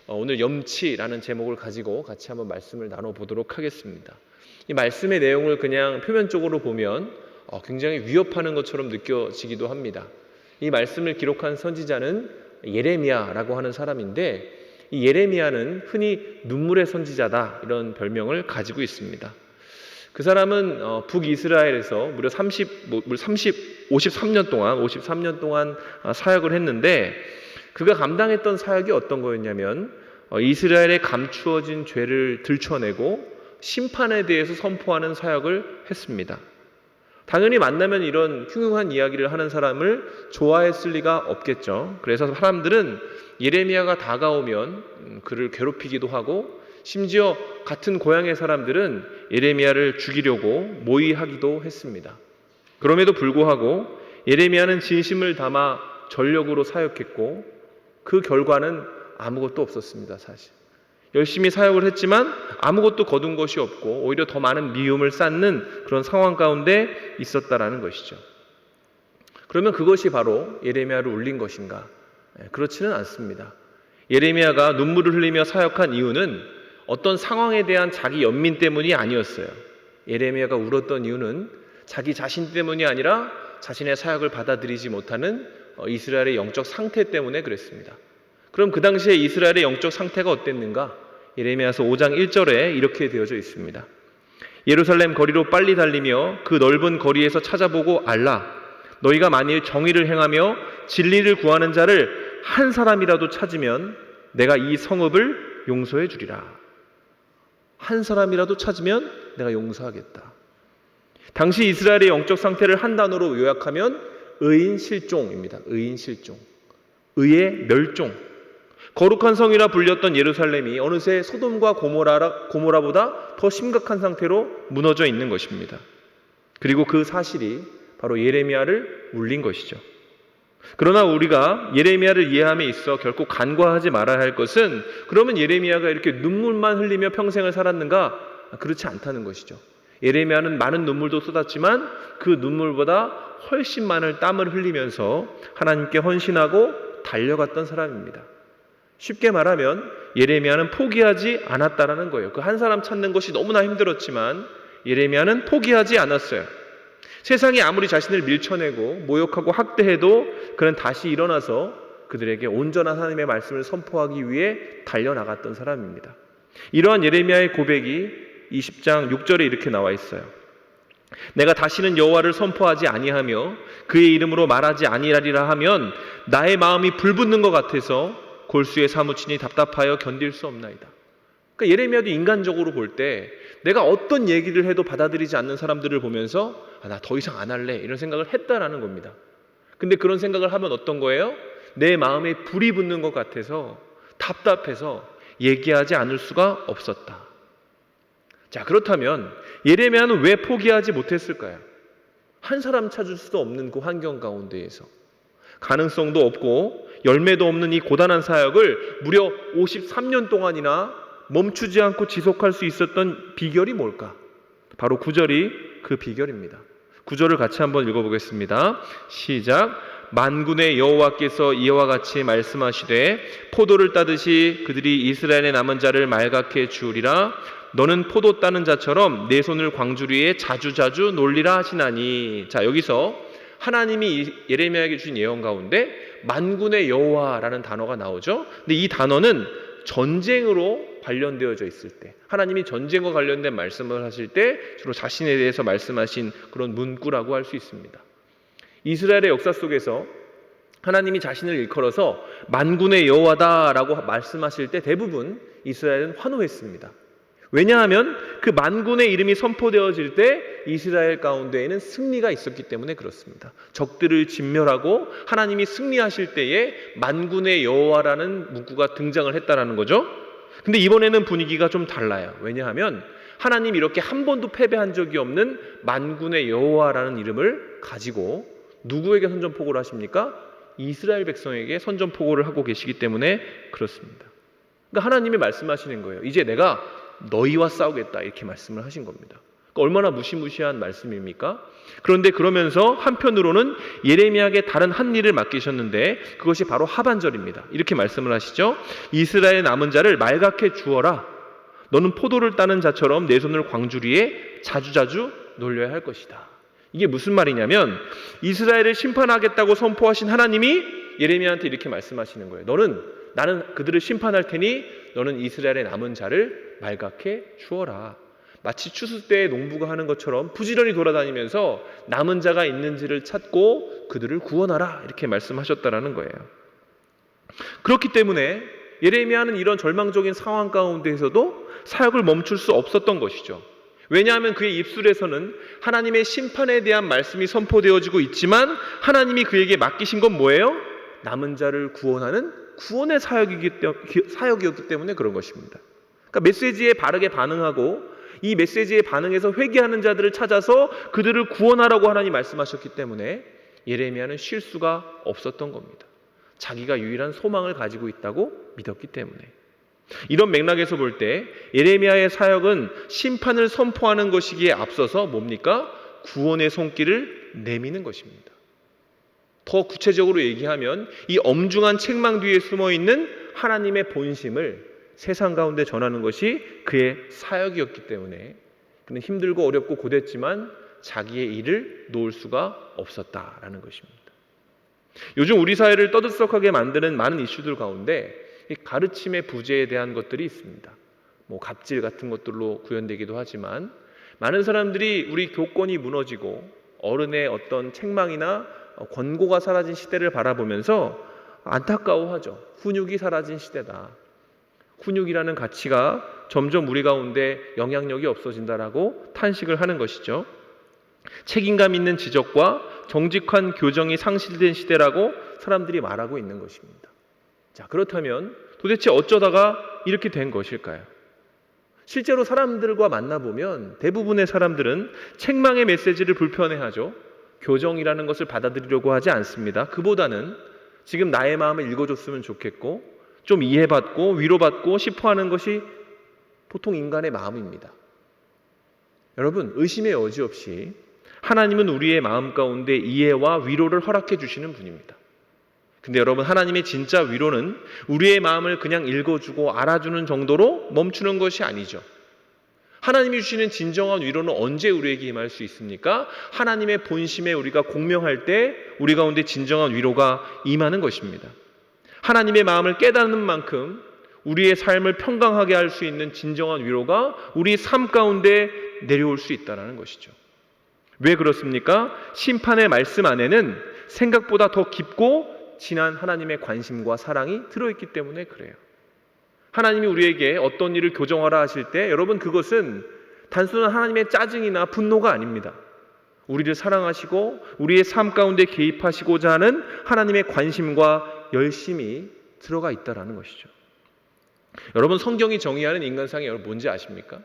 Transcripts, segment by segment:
오늘 염치라는 제목을 가지고 같이 한번 말씀을 나눠보도록 하겠습니다. 이 말씀의 내용을 그냥 표면적으로 보면 굉장히 위협하는 것처럼 느껴지기도 합니다. 이 말씀을 기록한 선지자는 예레미야라고 하는 사람인데, 이 예레미야는 흔히 눈물의 선지자다 이런 별명을 가지고 있습니다. 그 사람은 북이스라엘에서 무려 53년 동안 사역을 했는데, 그가 감당했던 사역이 어떤 거였냐면 이스라엘에 감추어진 죄를 들춰내고 심판에 대해서 선포하는 사역을 했습니다. 당연히 만나면 이런 흉흉한 이야기를 하는 사람을 좋아했을 리가 없겠죠. 그래서 사람들은 예레미야가 다가오면 그를 괴롭히기도 하고, 심지어 같은 고향의 사람들은 예레미야를 죽이려고 모의하기도 했습니다. 그럼에도 불구하고 예레미야는 진심을 담아 전력으로 사역했고, 그 결과는 아무것도 없었습니다. 사실 열심히 사역을 했지만 아무것도 거둔 것이 없고 오히려 더 많은 미움을 쌓는 그런 상황 가운데 있었다라는 것이죠. 그러면 그것이 바로 예레미야를 울린 것인가? 그렇지는 않습니다. 예레미야가 눈물을 흘리며 사역한 이유는 어떤 상황에 대한 자기 연민 때문이 아니었어요. 예레미야가 울었던 이유는 자기 자신 때문이 아니라 자신의 사역을 받아들이지 못하는 이스라엘의 영적 상태 때문에 그랬습니다. 그럼 그 당시에 이스라엘의 영적 상태가 어땠는가? 예레미야서 5장 1절에 이렇게 되어져 있습니다. 예루살렘 거리로 빨리 달리며 그 넓은 거리에서 찾아보고 알라. 너희가 만일 정의를 행하며 진리를 구하는 자를 한 사람이라도 찾으면 내가 이 성읍을 용서해 주리라. 한 사람이라도 찾으면 내가 용서하겠다. 당시 이스라엘의 영적 상태를 한 단어로 요약하면 의인실종입니다. 의인실종. 의의 멸종. 거룩한 성이라 불렸던 예루살렘이 어느새 소돔과 고모라보다 더 심각한 상태로 무너져 있는 것입니다. 그리고 그 사실이 바로 예레미야를 울린 것이죠. 그러나 우리가 예레미야를 이해함에 있어 결코 간과하지 말아야 할 것은, 그러면 예레미야가 이렇게 눈물만 흘리며 평생을 살았는가? 그렇지 않다는 것이죠. 예레미야는 많은 눈물도 쏟았지만 그 눈물보다 훨씬 많은 땀을 흘리면서 하나님께 헌신하고 달려갔던 사람입니다. 쉽게 말하면 예레미야는 포기하지 않았다라는 거예요. 그 한 사람 찾는 것이 너무나 힘들었지만 예레미야는 포기하지 않았어요. 세상이 아무리 자신을 밀쳐내고 모욕하고 학대해도 그는 다시 일어나서 그들에게 온전한 하나님의 말씀을 선포하기 위해 달려나갔던 사람입니다. 이러한 예레미야의 고백이 20장 6절에 이렇게 나와 있어요. 내가 다시는 여호와를 선포하지 아니하며 그의 이름으로 말하지 아니하리라 하면 나의 마음이 불붙는 것 같아서 골수에 사무치니 답답하여 견딜 수 없나이다. 그러니까 예레미야도 인간적으로 볼 때 내가 어떤 얘기를 해도 받아들이지 않는 사람들을 보면서 나 더 이상 안 할래 이런 생각을 했다라는 겁니다. 근데 그런 생각을 하면 어떤 거예요? 내 마음에 불이 붙는 것 같아서 답답해서 얘기하지 않을 수가 없었다. 자, 그렇다면 예레미야는 왜 포기하지 못했을까요? 한 사람 찾을 수도 없는 그 환경 가운데에서 가능성도 없고 열매도 없는 이 고단한 사역을 무려 53년 동안이나 멈추지 않고 지속할 수 있었던 비결이 뭘까? 바로 9절이 그 비결입니다. 9절을 같이 한번 읽어보겠습니다. 시작. 만군의 여호와께서 이와 같이 말씀하시되 포도를 따듯이 그들이 이스라엘의 남은 자를 말갛게 주우리라. 너는 포도 따는 자처럼 내 손을 광주리에 자주자주 놀리라 하시나니. 자, 여기서 하나님이 예레미야에게 주신 예언 가운데 만군의 여호와라는 단어가 나오죠. 근데 이 단어는 전쟁으로 관련되어져 있을 때, 하나님이 전쟁과 관련된 말씀을 하실 때 주로 자신에 대해서 말씀하신 그런 문구라고 할 수 있습니다. 이스라엘의 역사 속에서 하나님이 자신을 일컬어서 만군의 여호와다라고 말씀하실 때 대부분 이스라엘은 환호했습니다. 왜냐하면 그 만군의 이름이 선포되어질 때 이스라엘 가운데에는 승리가 있었기 때문에 그렇습니다. 적들을 진멸하고 하나님이 승리하실 때에 만군의 여호와라는 문구가 등장을 했다라는 거죠. 근데 이번에는 분위기가 좀 달라요. 왜냐하면 하나님이 이렇게 한 번도 패배한 적이 없는 만군의 여호와라는 이름을 가지고 누구에게 선전포고를 하십니까? 이스라엘 백성에게 선전포고를 하고 계시기 때문에 그렇습니다. 그러니까 하나님이 말씀하시는 거예요. 이제 내가 너희와 싸우겠다 이렇게 말씀을 하신 겁니다. 얼마나 무시무시한 말씀입니까? 그런데 그러면서 한편으로는 예레미야에게 다른 한 일을 맡기셨는데 그것이 바로 하반절입니다. 이렇게 말씀을 하시죠. 이스라엘 남은 자를 말갛게 주어라. 너는 포도를 따는 자처럼 내 손을 광주리에 자주자주 놀려야 할 것이다. 이게 무슨 말이냐면 이스라엘을 심판하겠다고 선포하신 하나님이 예레미야한테 이렇게 말씀하시는 거예요. 나는 그들을 심판할 테니 너는 이스라엘의 남은 자를 말갛게 주어라. 마치 추수 때에 농부가 하는 것처럼 부지런히 돌아다니면서 남은 자가 있는지를 찾고 그들을 구원하라. 이렇게 말씀하셨다라는 거예요. 그렇기 때문에 예레미야는 이런 절망적인 상황 가운데에서도 사역을 멈출 수 없었던 것이죠. 왜냐하면 그의 입술에서는 하나님의 심판에 대한 말씀이 선포되어지고 있지만 하나님이 그에게 맡기신 건 뭐예요? 남은 자를 구원하는 구원의 사역이었기 때문에 그런 것입니다. 그러니까 메시지에 바르게 반응하고 이 메시지에 반응해서 회개하는 자들을 찾아서 그들을 구원하라고 하나님 말씀하셨기 때문에 예레미야는 쉴 수가 없었던 겁니다. 자기가 유일한 소망을 가지고 있다고 믿었기 때문에. 이런 맥락에서 볼 때 예레미야의 사역은 심판을 선포하는 것이기에 앞서서 뭡니까? 구원의 손길을 내미는 것입니다. 더 구체적으로 얘기하면 이 엄중한 책망 뒤에 숨어있는 하나님의 본심을 세상 가운데 전하는 것이 그의 사역이었기 때문에 그는 힘들고 어렵고 고됐지만 자기의 일을 놓을 수가 없었다라는 것입니다. 요즘 우리 사회를 떠들썩하게 만드는 많은 이슈들 가운데 이 가르침의 부재에 대한 것들이 있습니다. 갑질 같은 것들로 구현되기도 하지만 많은 사람들이 우리 교권이 무너지고 어른의 어떤 책망이나 권고가 사라진 시대를 바라보면서 안타까워하죠. 훈육이 사라진 시대다. 훈육이라는 가치가 점점 우리 가운데 영향력이 없어진다라고 탄식을 하는 것이죠. 책임감 있는 지적과 정직한 교정이 상실된 시대라고 사람들이 말하고 있는 것입니다. 자, 그렇다면 도대체 어쩌다가 이렇게 된 것일까요? 실제로 사람들과 만나보면 대부분의 사람들은 책망의 메시지를 불편해하죠. 교정이라는 것을 받아들이려고 하지 않습니다. 그보다는 지금 나의 마음을 읽어줬으면 좋겠고 좀 이해받고 위로받고 싶어하는 것이 보통 인간의 마음입니다. 여러분, 의심의 여지 없이 하나님은 우리의 마음 가운데 이해와 위로를 허락해 주시는 분입니다. 근데 여러분, 하나님의 진짜 위로는 우리의 마음을 그냥 읽어주고 알아주는 정도로 멈추는 것이 아니죠. 하나님이 주시는 진정한 위로는 언제 우리에게 임할 수 있습니까? 하나님의 본심에 우리가 공명할 때 우리 가운데 진정한 위로가 임하는 것입니다. 하나님의 마음을 깨닫는 만큼 우리의 삶을 평강하게 할 수 있는 진정한 위로가 우리 삶 가운데 내려올 수 있다는 것이죠. 왜 그렇습니까? 심판의 말씀 안에는 생각보다 더 깊고 진한 하나님의 관심과 사랑이 들어있기 때문에 그래요. 하나님이 우리에게 어떤 일을 교정하라 하실 때 여러분, 그것은 단순한 하나님의 짜증이나 분노가 아닙니다. 우리를 사랑하시고 우리의 삶 가운데 개입하시고자 하는 하나님의 관심과 열심이 들어가 있다는 것이죠. 여러분, 성경이 정의하는 인간상이 여러분 뭔지 아십니까?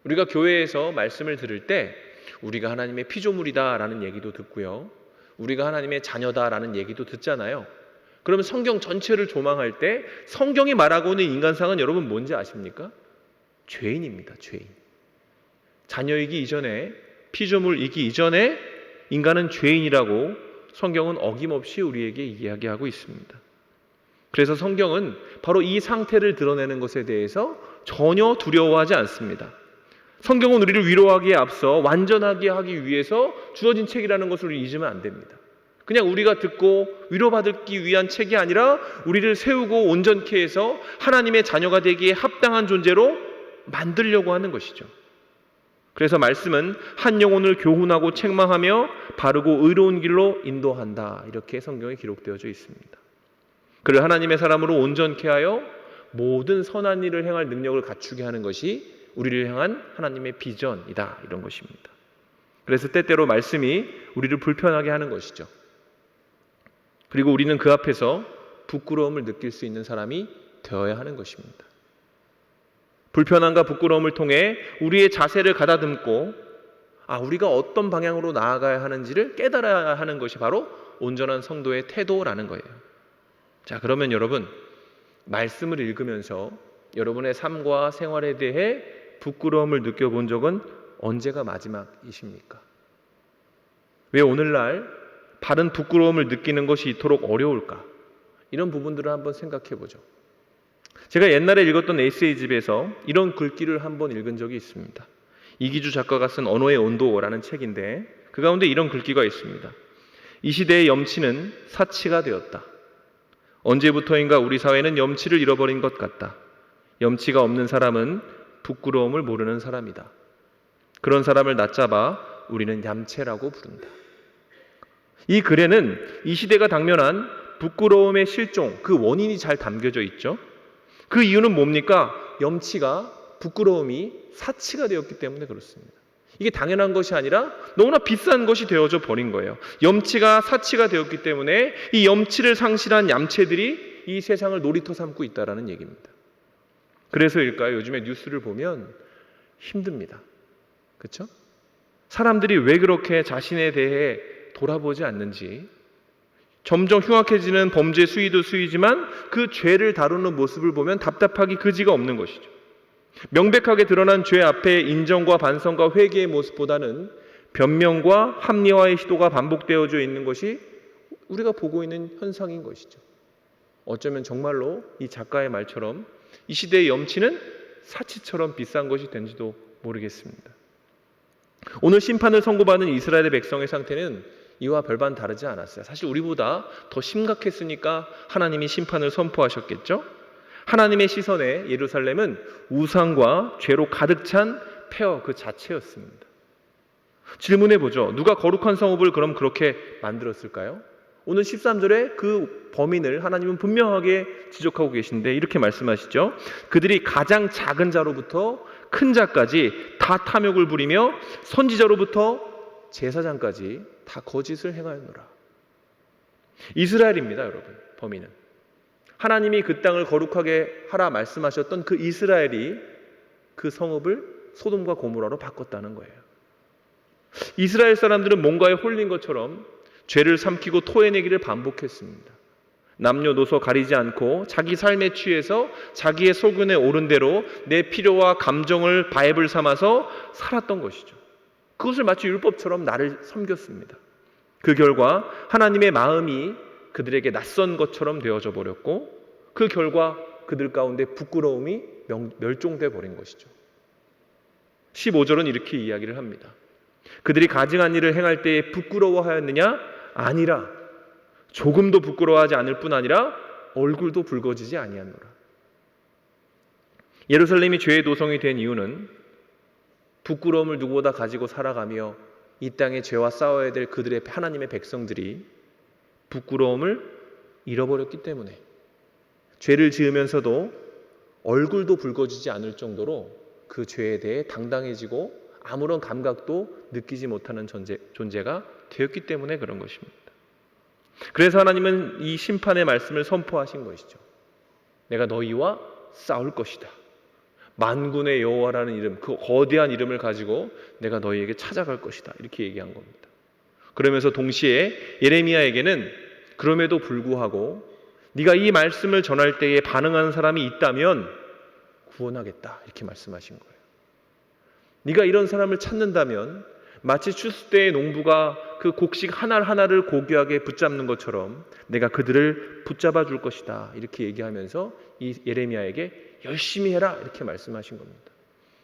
우리가 교회에서 말씀을 들을 때 우리가 하나님의 피조물이다라는 얘기도 듣고요. 우리가 하나님의 자녀다라는 얘기도 듣잖아요. 그러면 성경 전체를 조망할 때 성경이 말하고 있는 인간상은 여러분 뭔지 아십니까? 죄인입니다. 죄인. 자녀이기 이전에, 피조물이기 이전에 인간은 죄인이라고 성경은 어김없이 우리에게 이야기하고 있습니다. 그래서 성경은 바로 이 상태를 드러내는 것에 대해서 전혀 두려워하지 않습니다. 성경은 우리를 위로하기에 앞서 완전하게 하기 위해서 주어진 책이라는 것을 우리 잊으면 안 됩니다. 그냥 우리가 듣고 위로받기 위한 책이 아니라 우리를 세우고 온전케 해서 하나님의 자녀가 되기에 합당한 존재로 만들려고 하는 것이죠. 그래서 말씀은 한 영혼을 교훈하고 책망하며 바르고 의로운 길로 인도한다. 이렇게 성경에 기록되어져 있습니다. 그를 하나님의 사람으로 온전케 하여 모든 선한 일을 행할 능력을 갖추게 하는 것이 우리를 향한 하나님의 비전이다. 이런 것입니다. 그래서 때때로 말씀이 우리를 불편하게 하는 것이죠. 그리고 우리는 그 앞에서 부끄러움을 느낄 수 있는 사람이 되어야 하는 것입니다. 불편함과 부끄러움을 통해 우리의 자세를 가다듬고 우리가 어떤 방향으로 나아가야 하는지를 깨달아야 하는 것이 바로 온전한 성도의 태도라는 거예요. 자, 그러면 여러분, 말씀을 읽으면서 여러분의 삶과 생활에 대해 부끄러움을 느껴본 적은 언제가 마지막이십니까? 왜 오늘날 바른 부끄러움을 느끼는 것이 이토록 어려울까? 이런 부분들을 한번 생각해 보죠. 제가 옛날에 읽었던 에세이집에서 이런 글귀를 한번 읽은 적이 있습니다. 이기주 작가가 쓴 언어의 온도라는 책인데 그 가운데 이런 글귀가 있습니다. 이 시대의 염치는 사치가 되었다. 언제부터인가 우리 사회는 염치를 잃어버린 것 같다. 염치가 없는 사람은 부끄러움을 모르는 사람이다. 그런 사람을 낮잡아 우리는 얌체라고 부른다. 이 글에는 이 시대가 당면한 부끄러움의 실종, 그 원인이 잘 담겨져 있죠. 그 이유는 뭡니까? 염치가, 부끄러움이 사치가 되었기 때문에 그렇습니다. 이게 당연한 것이 아니라 너무나 비싼 것이 되어져 버린 거예요. 염치가 사치가 되었기 때문에 이 염치를 상실한 얌체들이 이 세상을 놀이터 삼고 있다는 얘기입니다. 그래서일까요? 요즘에 뉴스를 보면 힘듭니다. 그렇죠? 사람들이 왜 그렇게 자신에 대해 돌아보지 않는지, 점점 흉악해지는 범죄 수위도 수위지만 그 죄를 다루는 모습을 보면 답답하기 그지가 없는 것이죠. 명백하게 드러난 죄 앞에 인정과 반성과 회개의 모습보다는 변명과 합리화의 시도가 반복되어져 있는 것이 우리가 보고 있는 현상인 것이죠. 어쩌면 정말로 이 작가의 말처럼 이 시대의 염치는 사치처럼 비싼 것이 된지도 모르겠습니다. 오늘 심판을 선고받는 이스라엘의 백성의 상태는 이와 별반 다르지 않았어요. 사실 우리보다 더 심각했으니까 하나님이 심판을 선포하셨겠죠. 하나님의 시선에 예루살렘은 우상과 죄로 가득 찬 폐허 그 자체였습니다. 질문해 보죠. 누가 거룩한 성읍을 그럼 그렇게 만들었을까요? 오늘 13절에 그 범인을 하나님은 분명하게 지적하고 계신데 이렇게 말씀하시죠. 그들이 가장 작은 자로부터 큰 자까지 다 탐욕을 부리며 선지자로부터 제사장까지 다 거짓을 행하였노라. 이스라엘입니다, 여러분. 범인은 하나님이 그 땅을 거룩하게 하라 말씀하셨던 그 이스라엘이 그 성읍을 소돔과 고모라로 바꿨다는 거예요. 이스라엘 사람들은 뭔가에 홀린 것처럼 죄를 삼키고 토해내기를 반복했습니다. 남녀노소 가리지 않고 자기 삶에 취해서 자기의 소견에 오른 대로 내 필요와 감정을 바이블 삼아서 살았던 것이죠. 그것을 마치 율법처럼 나를 섬겼습니다. 그 결과 하나님의 마음이 그들에게 낯선 것처럼 되어져 버렸고 그 결과 그들 가운데 부끄러움이 멸종돼 버린 것이죠. 15절은 이렇게 이야기를 합니다. 그들이 가증한 일을 행할 때에 부끄러워하였느냐? 아니라 조금도 부끄러워하지 않을 뿐 아니라 얼굴도 붉어지지 아니하노라. 예루살렘이 죄의 도성이 된 이유는 부끄러움을 누구보다 가지고 살아가며 이 땅의 죄와 싸워야 될 그들의 하나님의 백성들이 부끄러움을 잃어버렸기 때문에 죄를 지으면서도 얼굴도 붉어지지 않을 정도로 그 죄에 대해 당당해지고 아무런 감각도 느끼지 못하는 존재가 되었기 때문에 그런 것입니다. 그래서 하나님은 이 심판의 말씀을 선포하신 것이죠. 내가 너희와 싸울 것이다. 만군의 여호와라는 이름, 그 거대한 이름을 가지고 내가 너희에게 찾아갈 것이다. 이렇게 얘기한 겁니다. 그러면서 동시에 예레미야에게는 그럼에도 불구하고 네가 이 말씀을 전할 때에 반응하는 사람이 있다면 구원하겠다. 이렇게 말씀하신 거예요. 네가 이런 사람을 찾는다면 마치 추수 때의 농부가 그 곡식 하나하나를 고귀하게 붙잡는 것처럼 내가 그들을 붙잡아 줄 것이다. 이렇게 얘기하면서 이 예레미야에게 열심히 해라. 이렇게 말씀하신 겁니다.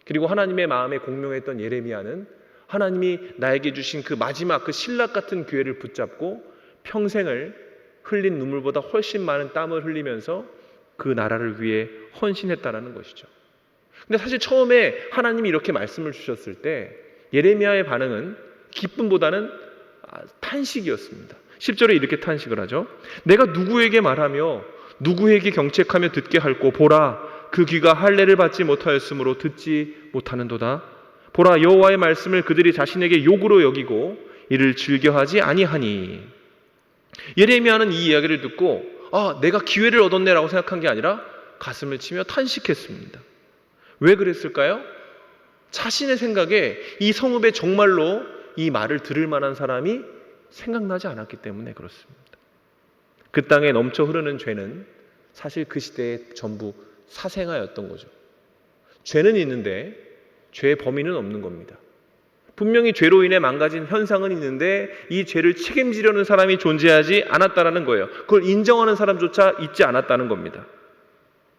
그리고 하나님의 마음에 공명했던 예레미야는 하나님이 나에게 주신 그 마지막 그 신락 같은 기회를 붙잡고 평생을 흘린 눈물보다 훨씬 많은 땀을 흘리면서 그 나라를 위해 헌신했다라는 것이죠. 근데 사실 처음에 하나님이 이렇게 말씀을 주셨을 때 예레미야의 반응은 기쁨보다는 탄식이었습니다. 10절에 이렇게 탄식을 하죠. 내가 누구에게 말하며 누구에게 경책하며 듣게 할꼬. 보라, 그 귀가 할례를 받지 못하였으므로 듣지 못하는도다. 보라, 여호와의 말씀을 그들이 자신에게 욕으로 여기고 이를 즐겨하지 아니하니. 예레미야는 이 이야기를 듣고 내가 기회를 얻었네라고 생각한 게 아니라 가슴을 치며 탄식했습니다. 왜 그랬을까요? 자신의 생각에 이 성읍에 정말로 이 말을 들을 만한 사람이 생각나지 않았기 때문에 그렇습니다. 그 땅에 넘쳐 흐르는 죄는 사실 그 시대의 전부 사생아였던 거죠. 죄는 있는데 죄의 범인은 없는 겁니다. 분명히 죄로 인해 망가진 현상은 있는데 이 죄를 책임지려는 사람이 존재하지 않았다라는 거예요. 그걸 인정하는 사람조차 있지 않았다는 겁니다.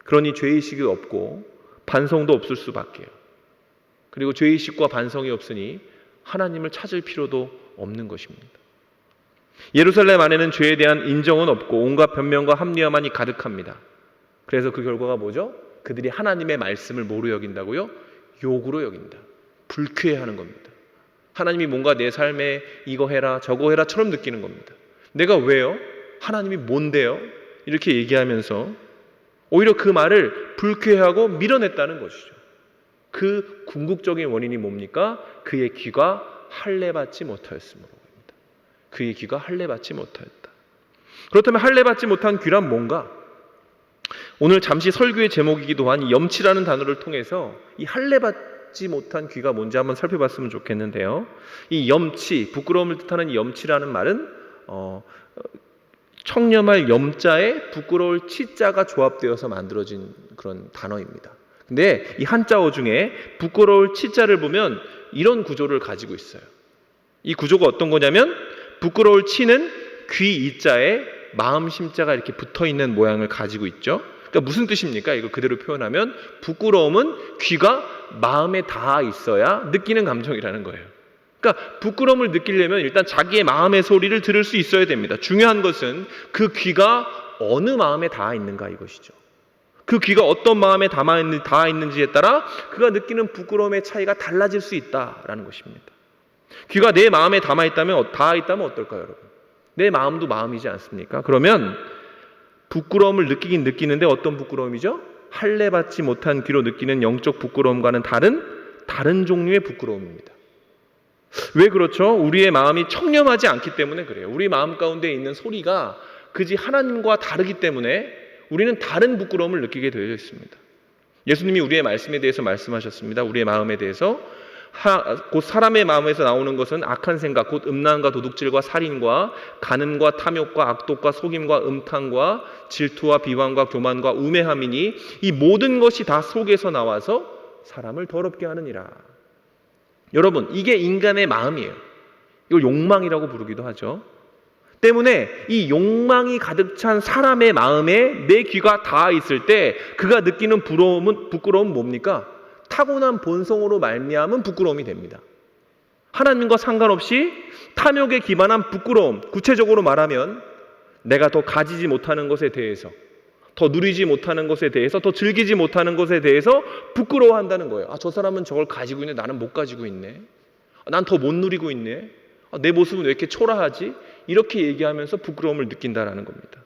그러니 죄의식이 없고 반성도 없을 수밖에요. 그리고 죄의식과 반성이 없으니 하나님을 찾을 필요도 없는 것입니다. 예루살렘 안에는 죄에 대한 인정은 없고 온갖 변명과 합리화만이 가득합니다. 그래서 그 결과가 뭐죠? 그들이 하나님의 말씀을 뭐로 여긴다고요? 욕으로 여긴다. 불쾌해하는 겁니다. 하나님이 뭔가 내 삶에 이거 해라 저거 해라처럼 느끼는 겁니다. 내가 왜요? 하나님이 뭔데요? 이렇게 얘기하면서 오히려 그 말을 불쾌해하고 밀어냈다는 것이죠. 그 궁극적인 원인이 뭡니까? 그의 귀가 할례받지 못하였으므로. 그의 귀가 할례받지 못하였다. 그렇다면 할례받지 못한 귀란 뭔가? 오늘 잠시 설교의 제목이기도 한 이 염치라는 단어를 통해서 이 할례받지 못한 귀가 뭔지 한번 살펴봤으면 좋겠는데요. 이 염치, 부끄러움을 뜻하는 이 염치라는 말은 청렴할 염자에 부끄러울 치자가 조합되어서 만들어진 그런 단어입니다. 근데 이 한자어 중에 부끄러울 치자를 보면 이런 구조를 가지고 있어요. 이 구조가 어떤 거냐면 부끄러울 치는 귀 이자에 마음 심자가 이렇게 붙어있는 모양을 가지고 있죠. 그러니까 무슨 뜻입니까? 이거 그대로 표현하면 부끄러움은 귀가 마음에 닿아 있어야 느끼는 감정이라는 거예요. 그러니까 부끄러움을 느끼려면 일단 자기의 마음의 소리를 들을 수 있어야 됩니다. 중요한 것은 그 귀가 어느 마음에 닿아 있는가 이것이죠. 그 귀가 어떤 마음에 닿아 있는지에 따라 그가 느끼는 부끄러움의 차이가 달라질 수 있다라는 것입니다. 귀가 내 마음에 닿아 있다면 어떨까요, 여러분? 내 마음도 마음이지 않습니까? 그러면 부끄러움을 느끼긴 느끼는데 어떤 부끄러움이죠? 할례받지 못한 귀로 느끼는 영적 부끄러움과는 다른 종류의 부끄러움입니다. 왜 그렇죠? 우리의 마음이 청렴하지 않기 때문에 그래요. 우리 마음 가운데 있는 소리가 그지 하나님과 다르기 때문에 우리는 다른 부끄러움을 느끼게 되어 있습니다. 예수님이 우리의 말씀에 대해서 말씀하셨습니다. 우리의 마음에 대해서 곧 사람의 마음에서 나오는 것은 악한 생각, 곧 음란과 도둑질과 살인과 간음과 탐욕과 악독과 속임과 음탕과 질투와 비방과 교만과 우매함이니 이 모든 것이 다 속에서 나와서 사람을 더럽게 하느니라. 여러분, 이게 인간의 마음이에요. 이걸 욕망이라고 부르기도 하죠. 때문에 이 욕망이 가득 찬 사람의 마음에 내 귀가 닿아 있을 때 그가 느끼는 부끄러움은 뭡니까? 타고난 본성으로 말미암은 부끄러움이 됩니다. 하나님과 상관없이 탐욕에 기반한 부끄러움, 구체적으로 말하면 내가 더 가지지 못하는 것에 대해서, 더 누리지 못하는 것에 대해서, 더 즐기지 못하는 것에 대해서 부끄러워한다는 거예요. 저 사람은 저걸 가지고 있네, 나는 못 가지고 있네. 난 더 못 누리고 있네. 내 모습은 왜 이렇게 초라하지? 이렇게 얘기하면서 부끄러움을 느낀다는 겁니다.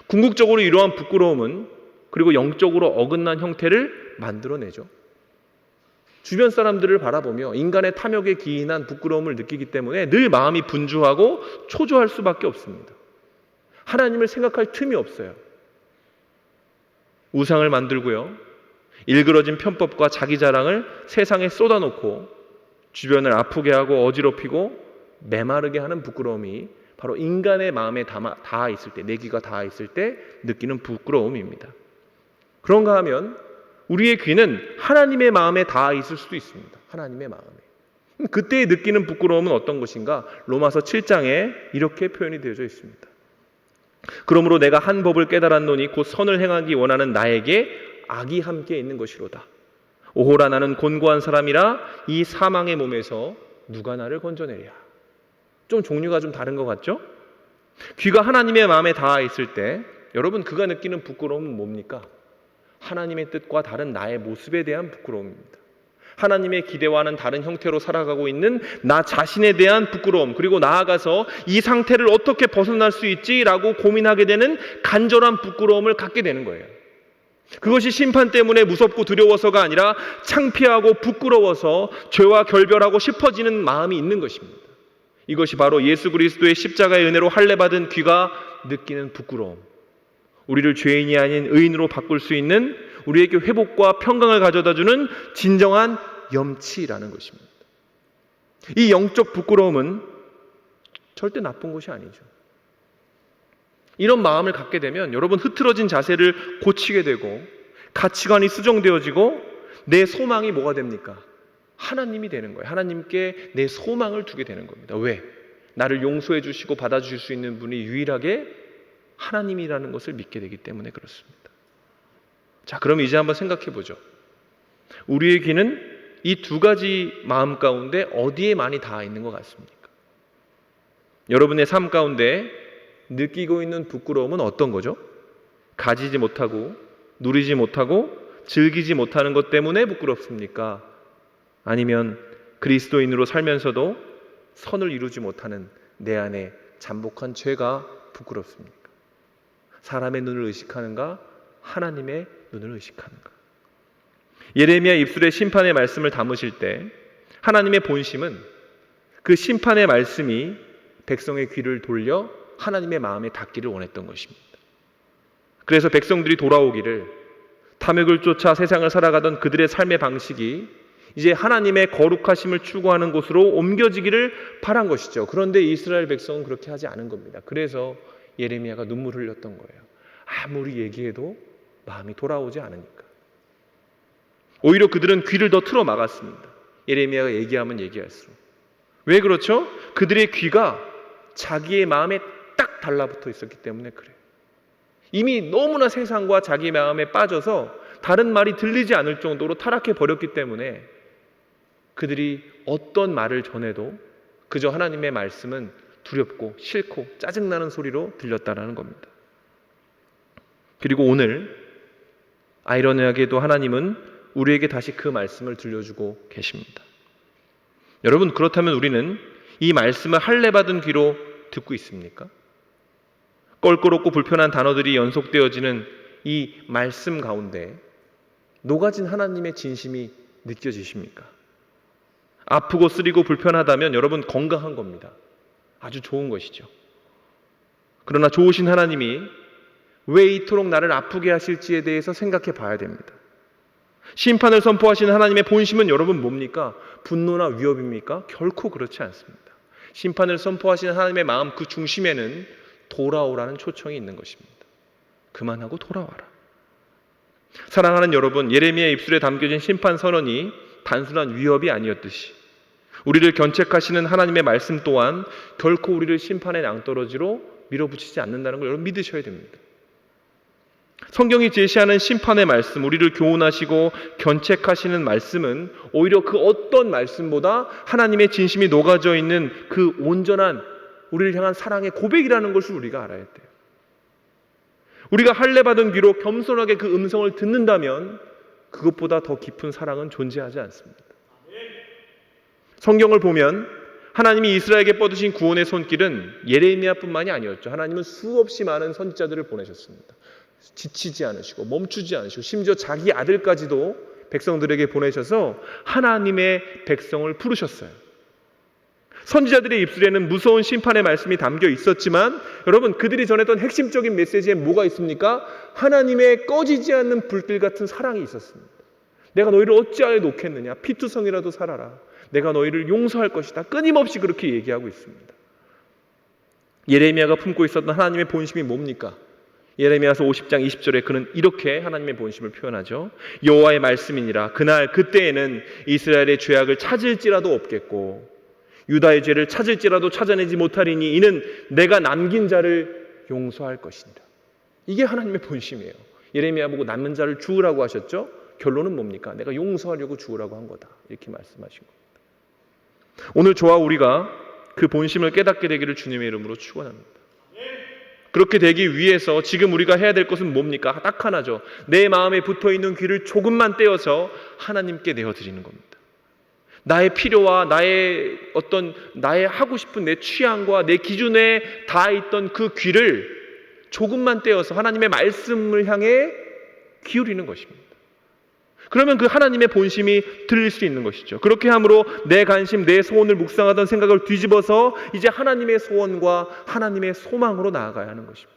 궁극적으로 이러한 부끄러움은 그리고 영적으로 어긋난 형태를 만들어내죠. 주변 사람들을 바라보며 인간의 탐욕에 기인한 부끄러움을 느끼기 때문에 늘 마음이 분주하고 초조할 수밖에 없습니다. 하나님을 생각할 틈이 없어요. 우상을 만들고요. 일그러진 편법과 자기 자랑을 세상에 쏟아놓고 주변을 아프게 하고 어지럽히고 메마르게 하는 부끄러움이 바로 인간의 마음에 닿아 있을 때, 내 귀가 닿아 있을 때 느끼는 부끄러움입니다. 그런가 하면 우리의 귀는 하나님의 마음에 닿아 있을 수도 있습니다. 하나님의 마음에. 그때 느끼는 부끄러움은 어떤 것인가? 로마서 7장에 이렇게 표현이 되어져 있습니다. 그러므로 내가 한 법을 깨달았노니 곧 선을 행하기 원하는 나에게 악이 함께 있는 것이로다. 오호라 나는 곤고한 사람이라 이 사망의 몸에서 누가 나를 건져내랴. 좀 종류가 좀 다른 것 같죠? 귀가 하나님의 마음에 닿아 있을 때 여러분 그가 느끼는 부끄러움은 뭡니까? 하나님의 뜻과 다른 나의 모습에 대한 부끄러움입니다. 하나님의 기대와는 다른 형태로 살아가고 있는 나 자신에 대한 부끄러움, 그리고 나아가서 이 상태를 어떻게 벗어날 수 있지라고 고민하게 되는 간절한 부끄러움을 갖게 되는 거예요. 그것이 심판 때문에 무섭고 두려워서가 아니라 창피하고 부끄러워서 죄와 결별하고 싶어지는 마음이 있는 것입니다. 이것이 바로 예수 그리스도의 십자가의 은혜로 할례받은 귀가 느끼는 부끄러움, 우리를 죄인이 아닌 의인으로 바꿀 수 있는 우리에게 회복과 평강을 가져다주는 진정한 염치라는 것입니다. 이 영적 부끄러움은 절대 나쁜 것이 아니죠. 이런 마음을 갖게 되면 여러분 흐트러진 자세를 고치게 되고 가치관이 수정되어지고 내 소망이 뭐가 됩니까? 하나님이 되는 거예요. 하나님께 내 소망을 두게 되는 겁니다. 왜? 나를 용서해 주시고 받아주실 수 있는 분이 유일하게 하나님이라는 것을 믿게 되기 때문에 그렇습니다. 자, 그럼 이제 한번 생각해 보죠. 우리의 귀는 이 두 가지 마음 가운데 어디에 많이 닿아 있는 것 같습니까? 여러분의 삶 가운데 느끼고 있는 부끄러움은 어떤 거죠? 가지지 못하고 누리지 못하고 즐기지 못하는 것 때문에 부끄럽습니까? 아니면 그리스도인으로 살면서도 선을 이루지 못하는 내 안에 잠복한 죄가 부끄럽습니까? 사람의 눈을 의식하는가? 하나님의 눈을 의식하는가? 예레미야 입술에 심판의 말씀을 담으실 때 하나님의 본심은 그 심판의 말씀이 백성의 귀를 돌려 하나님의 마음에 닿기를 원했던 것입니다. 그래서 백성들이 돌아오기를, 탐욕을 쫓아 세상을 살아가던 그들의 삶의 방식이 이제 하나님의 거룩하심을 추구하는 곳으로 옮겨지기를 바란 것이죠. 그런데 이스라엘 백성은 그렇게 하지 않은 겁니다. 그래서 예레미야가 눈물을 흘렸던 거예요. 아무리 얘기해도 마음이 돌아오지 않으니까. 오히려 그들은 귀를 더 틀어 막았습니다. 예레미야가 얘기하면 얘기할수록. 왜 그렇죠? 그들의 귀가 자기의 마음에 딱 달라붙어 있었기 때문에 그래요. 이미 너무나 세상과 자기 마음에 빠져서 다른 말이 들리지 않을 정도로 타락해 버렸기 때문에 그들이 어떤 말을 전해도 그저 하나님의 말씀은 두렵고 싫고 짜증나는 소리로 들렸다라는 겁니다. 그리고 오늘 아이러니하게도 하나님은 우리에게 다시 그 말씀을 들려주고 계십니다. 여러분, 그렇다면 우리는 이 말씀을 할례받은 귀로 듣고 있습니까? 껄끄럽고 불편한 단어들이 연속되어지는 이 말씀 가운데 녹아진 하나님의 진심이 느껴지십니까? 아프고 쓰리고 불편하다면 여러분 건강한 겁니다. 아주 좋은 것이죠. 그러나 좋으신 하나님이 왜 이토록 나를 아프게 하실지에 대해서 생각해 봐야 됩니다. 심판을 선포하시는 하나님의 본심은 여러분 뭡니까? 분노나 위협입니까? 결코 그렇지 않습니다. 심판을 선포하시는 하나님의 마음 그 중심에는 돌아오라는 초청이 있는 것입니다. 그만하고 돌아와라. 사랑하는 여러분, 예레미야 입술에 담겨진 심판 선언이 단순한 위협이 아니었듯이 우리를 견책하시는 하나님의 말씀 또한 결코 우리를 심판의 낭떠러지로 밀어붙이지 않는다는 걸 여러분 믿으셔야 됩니다. 성경이 제시하는 심판의 말씀, 우리를 교훈하시고 견책하시는 말씀은 오히려 그 어떤 말씀보다 하나님의 진심이 녹아져 있는 그 온전한 우리를 향한 사랑의 고백이라는 것을 우리가 알아야 돼요. 우리가 할례받은 귀로 겸손하게 그 음성을 듣는다면 그것보다 더 깊은 사랑은 존재하지 않습니다. 성경을 보면 하나님이 이스라엘에게 뻗으신 구원의 손길은 예레미야뿐만이 아니었죠. 하나님은 수없이 많은 선지자들을 보내셨습니다. 지치지 않으시고 멈추지 않으시고 심지어 자기 아들까지도 백성들에게 보내셔서 하나님의 백성을 부르셨어요. 선지자들의 입술에는 무서운 심판의 말씀이 담겨 있었지만 여러분, 그들이 전했던 핵심적인 메시지에 뭐가 있습니까? 하나님의 꺼지지 않는 불길 같은 사랑이 있었습니다. 내가 너희를 어찌하여 놓겠느냐? 피투성이라도 살아라. 내가 너희를 용서할 것이다. 끊임없이 그렇게 얘기하고 있습니다. 예레미야가 품고 있었던 하나님의 본심이 뭡니까? 예레미야서 50장 20절에 그는 이렇게 하나님의 본심을 표현하죠. 여호와의 말씀이니라. 그날 그때에는 이스라엘의 죄악을 찾을지라도 없겠고 유다의 죄를 찾을지라도 찾아내지 못하리니 이는 내가 남긴 자를 용서할 것이니라. 이게 하나님의 본심이에요. 예레미야 보고 남은 자를 주우라고 하셨죠. 결론은 뭡니까? 내가 용서하려고 주우라고 한 거다. 이렇게 말씀하신 겁니다. 오늘 저와 우리가 그 본심을 깨닫게 되기를 주님의 이름으로 축원합니다. 그렇게 되기 위해서 지금 우리가 해야 될 것은 뭡니까? 딱 하나죠. 내 마음에 붙어있는 귀를 조금만 떼어서 하나님께 내어드리는 겁니다. 나의 필요와 나의 하고 싶은 내 취향과 내 기준에 닿아있던 그 귀를 조금만 떼어서 하나님의 말씀을 향해 기울이는 것입니다. 그러면 그 하나님의 본심이 들릴 수 있는 것이죠. 그렇게 함으로 내 관심, 내 소원을 묵상하던 생각을 뒤집어서 이제 하나님의 소원과 하나님의 소망으로 나아가야 하는 것입니다.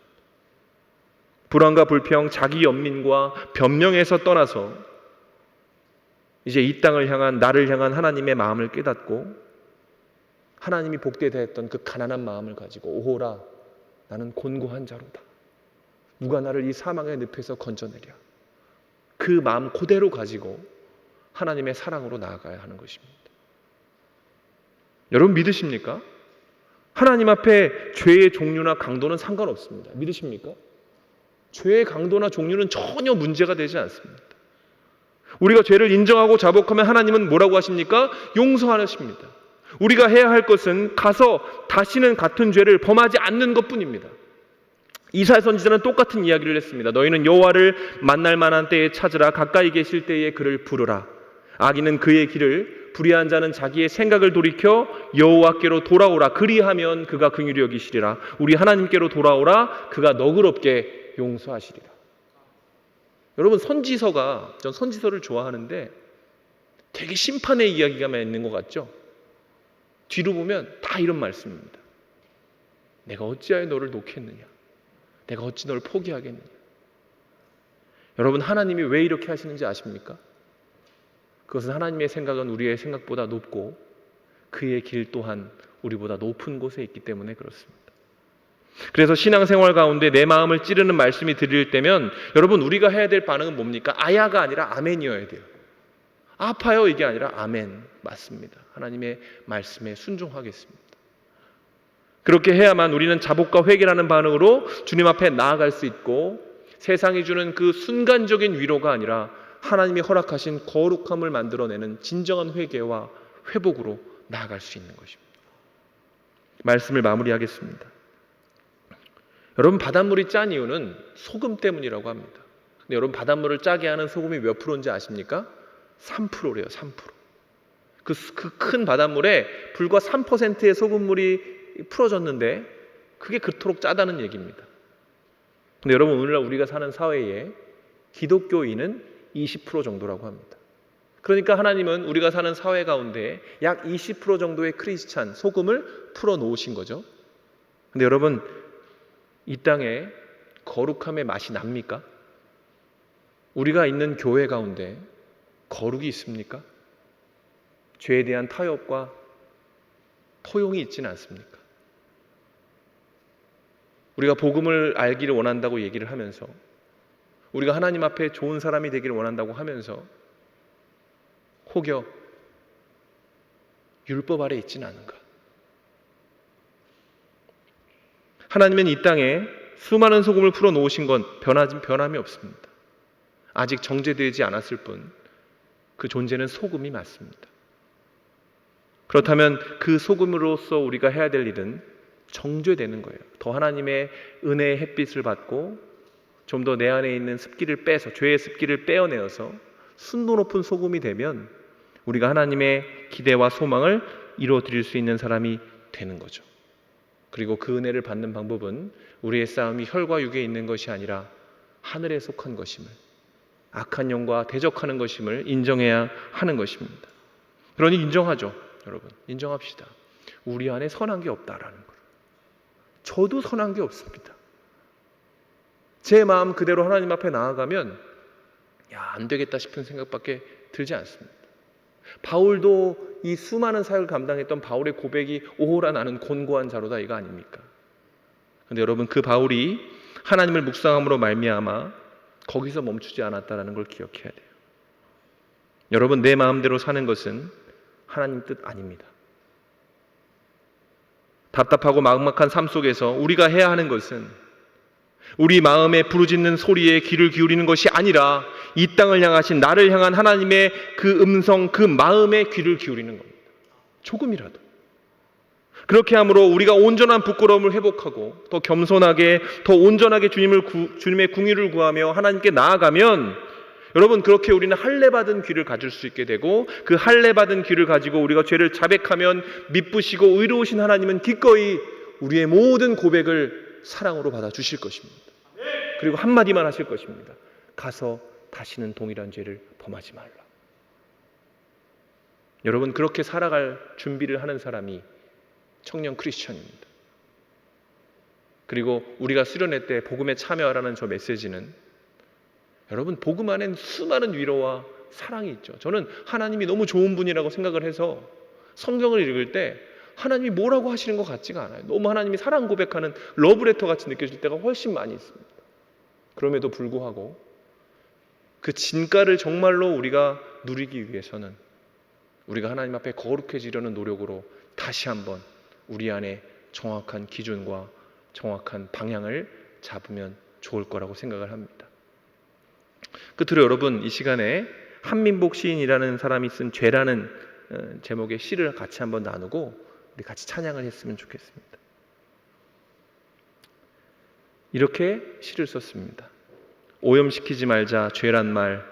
불안과 불평, 자기 연민과 변명에서 떠나서 이제 이 땅을 향한, 나를 향한 하나님의 마음을 깨닫고 하나님이 복되다 했던 그 가난한 마음을 가지고 오호라, 나는 곤고한 자로다. 누가 나를 이 사망의 늪에서 건져내랴. 그 마음 그대로 가지고 하나님의 사랑으로 나아가야 하는 것입니다. 여러분 믿으십니까? 하나님 앞에 죄의 종류나 강도는 상관없습니다. 믿으십니까? 죄의 강도나 종류는 전혀 문제가 되지 않습니다. 우리가 죄를 인정하고 자복하면 하나님은 뭐라고 하십니까? 용서하십니다. 우리가 해야 할 것은 가서 다시는 같은 죄를 범하지 않는 것뿐입니다. 이사야 선지자는 똑같은 이야기를 했습니다. 너희는 여호와를 만날 만한 때에 찾으라. 가까이 계실 때에 그를 부르라. 악인은 그의 길을, 불의한 자는 자기의 생각을 돌이켜 여호와께로 돌아오라. 그리하면 그가 긍휼히 여기시리라. 우리 하나님께로 돌아오라. 그가 너그럽게 용서하시리라. 여러분 전 선지서를 좋아하는데 되게 심판의 이야기가 있는 것 같죠? 뒤로 보면 다 이런 말씀입니다. 내가 어찌하여 너를 놓겠느냐? 내가 어찌 너를 포기하겠느냐? 여러분 하나님이 왜 이렇게 하시는지 아십니까? 그것은 하나님의 생각은 우리의 생각보다 높고 그의 길 또한 우리보다 높은 곳에 있기 때문에 그렇습니다. 그래서 신앙생활 가운데 내 마음을 찌르는 말씀이 들릴 때면 여러분 우리가 해야 될 반응은 뭡니까? 아야가 아니라 아멘이어야 돼요. 아파요 이게 아니라 아멘. 맞습니다. 하나님의 말씀에 순종하겠습니다. 그렇게 해야만 우리는 자복과 회개라는 반응으로 주님 앞에 나아갈 수 있고 세상이 주는 그 순간적인 위로가 아니라 하나님이 허락하신 거룩함을 만들어내는 진정한 회개와 회복으로 나아갈 수 있는 것입니다. 말씀을 마무리하겠습니다. 여러분 바닷물이 짠 이유는 소금 때문이라고 합니다. 근데 여러분 바닷물을 짜게 하는 소금이 몇 프로인지 아십니까? 3%래요. 3%. 그 큰 바닷물에 불과 3%의 소금물이 풀어졌는데 그게 그토록 짜다는 얘기입니다. 근데 여러분 오늘날 우리가 사는 사회에 기독교인은 20% 정도라고 합니다. 그러니까 하나님은 우리가 사는 사회 가운데 약 20% 정도의 크리스찬 소금을 풀어 놓으신 거죠. 근데 여러분 이 땅에 거룩함의 맛이 납니까? 우리가 있는 교회 가운데 거룩이 있습니까? 죄에 대한 타협과 포용이 있지는 않습니까? 우리가 복음을 알기를 원한다고 얘기를 하면서 우리가 하나님 앞에 좋은 사람이 되기를 원한다고 하면서 혹여 율법 아래 있지는 않은가? 하나님은 이 땅에 수많은 소금을 풀어 놓으신 건 변함이 없습니다. 아직 정제되지 않았을 뿐 그 존재는 소금이 맞습니다. 그렇다면 그 소금으로서 우리가 해야 될 일은 정죄되는 거예요. 더 하나님의 은혜의 햇빛을 받고 좀 더 내 안에 있는 습기를 빼서 죄의 습기를 빼어내어서 순도 높은 소금이 되면 우리가 하나님의 기대와 소망을 이루어드릴 수 있는 사람이 되는 거죠. 그리고 그 은혜를 받는 방법은 우리의 싸움이 혈과 육에 있는 것이 아니라 하늘에 속한 것임을, 악한 영과 대적하는 것임을 인정해야 하는 것입니다. 그러니 인정하죠. 여러분 인정합시다. 우리 안에 선한 게 없다라는 걸. 저도 선한 게 없습니다. 제 마음 그대로 하나님 앞에 나아가면 안 되겠다 싶은 생각밖에 들지 않습니다. 바울도 이 수많은 사역을 감당했던 바울의 고백이 오호라 나는 곤고한 자로다 이거 아닙니까? 그런데 여러분 그 바울이 하나님을 묵상함으로 말미암아 거기서 멈추지 않았다는 걸 기억해야 돼요. 여러분 내 마음대로 사는 것은 하나님 뜻 아닙니다. 답답하고 막막한 삶 속에서 우리가 해야 하는 것은 우리 마음에 부르짖는 소리에 귀를 기울이는 것이 아니라 이 땅을 향하신 나를 향한 하나님의 그 음성, 그 마음에 귀를 기울이는 겁니다. 조금이라도. 그렇게 함으로 우리가 온전한 부끄러움을 회복하고 더 겸손하게, 더 온전하게 주님의 궁유를 구하며 하나님께 나아가면 여러분 그렇게 우리는 할례받은 귀를 가질 수 있게 되고 그 할례받은 귀를 가지고 우리가 죄를 자백하면 미쁘시고 의로우신 하나님은 기꺼이 우리의 모든 고백을 사랑으로 받아주실 것입니다. 그리고 한마디만 하실 것입니다. 가서 다시는 동일한 죄를 범하지 말라. 여러분 그렇게 살아갈 준비를 하는 사람이 청년 크리스천입니다. 그리고 우리가 수련회 때 복음에 참여하라는 저 메시지는 여러분 복음 안엔 수많은 위로와 사랑이 있죠. 저는 하나님이 너무 좋은 분이라고 생각을 해서 성경을 읽을 때 하나님이 뭐라고 하시는 것 같지가 않아요. 너무 하나님이 사랑 고백하는 러브레터 같이 느껴질 때가 훨씬 많이 있습니다. 그럼에도 불구하고 그 진가를 정말로 우리가 누리기 위해서는 우리가 하나님 앞에 거룩해지려는 노력으로 다시 한번 우리 안에 정확한 기준과 정확한 방향을 잡으면 좋을 거라고 생각을 합니다. 끝으로 여러분, 이 시간에 한민복 시인이라는 사람이 쓴 죄라는 제목의 시를 같이 한번 나누고 우리 같이 찬양을 했으면 좋겠습니다. 이렇게 시를 썼습니다. 오염시키지 말자. 죄란 말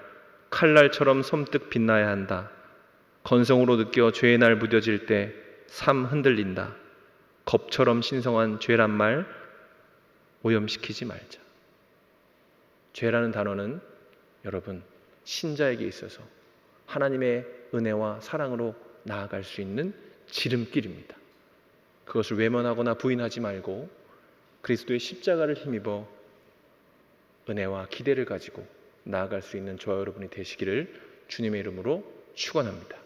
칼날처럼 섬뜩 빛나야 한다. 건성으로 느껴 죄의 날 무뎌질 때 삶 흔들린다. 겁처럼 신성한 죄란 말 오염시키지 말자. 죄라는 단어는 여러분, 신자에게 있어서 하나님의 은혜와 사랑으로 나아갈 수 있는 지름길입니다. 그것을 외면하거나 부인하지 말고 그리스도의 십자가를 힘입어 은혜와 기대를 가지고 나아갈 수 있는 저와 여러분이 되시기를 주님의 이름으로 축원합니다.